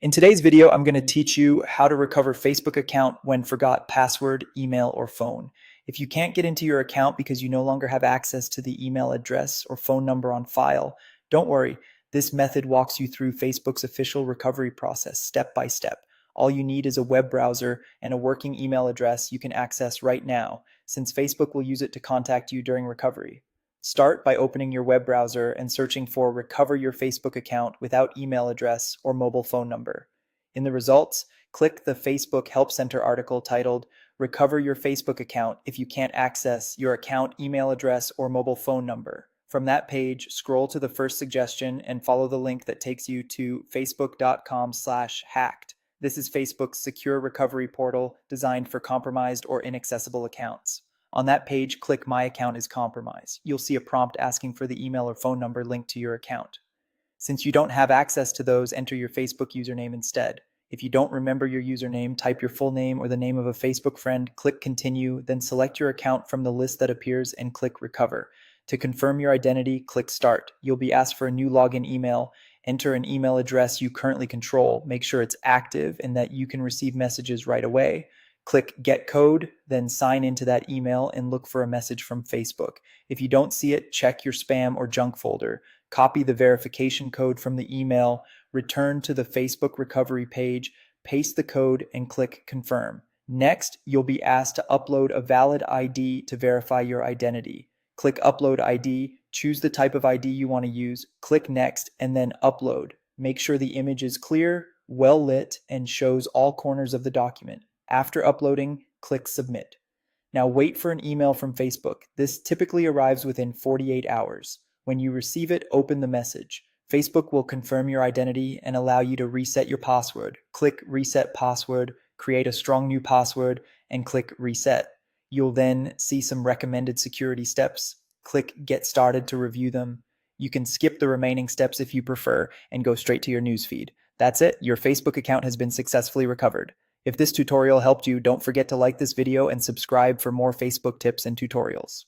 In today's video, I'm going to teach you how to recover Facebook account when forgot password, email, or phone. If you can't get into your account because you no longer have access to the email address or phone number on file, don't worry. This method walks you through Facebook's official recovery process step by step. All you need is a web browser and a working email address you can access right now, since Facebook will use it to contact you during recovery. Start by opening your web browser and searching for Recover Your Facebook Account without email address or mobile phone number. In the results, click the Facebook Help Center article titled Recover Your Facebook Account if you can't access your account email address or mobile phone number. From that page, scroll to the first suggestion and follow the link that takes you to facebook.com/hacked. This is Facebook's secure recovery portal designed for compromised or inaccessible accounts. On that page, click My Account is Compromised. You'll see a prompt asking for the email or phone number linked to your account. Since you don't have access to those, enter your Facebook username instead. If you don't remember your username, type your full name or the name of a Facebook friend, click Continue, then select your account from the list that appears and click Recover. To confirm your identity, click Start. You'll be asked for a new login email. Enter an email address you currently control. Make sure it's active and that you can receive messages right away. Click Get Code, then sign into that email and look for a message from Facebook. If you don't see it, check your spam or junk folder. Copy the verification code from the email, return to the Facebook recovery page, paste the code, and click Confirm. Next, you'll be asked to upload a valid ID to verify your identity. Click Upload ID, choose the type of ID you want to use, click Next, and then Upload. Make sure the image is clear, well lit, and shows all corners of the document. After uploading, click Submit. Now wait for an email from Facebook. This typically arrives within 48 hours. When you receive it, open the message. Facebook will confirm your identity and allow you to reset your password. Click Reset Password, create a strong new password, and click Reset. You'll then see some recommended security steps. Click Get Started to review them. You can skip the remaining steps if you prefer and go straight to your newsfeed. That's it. Your Facebook account has been successfully recovered. If this tutorial helped you, don't forget to like this video and subscribe for more Facebook tips and tutorials.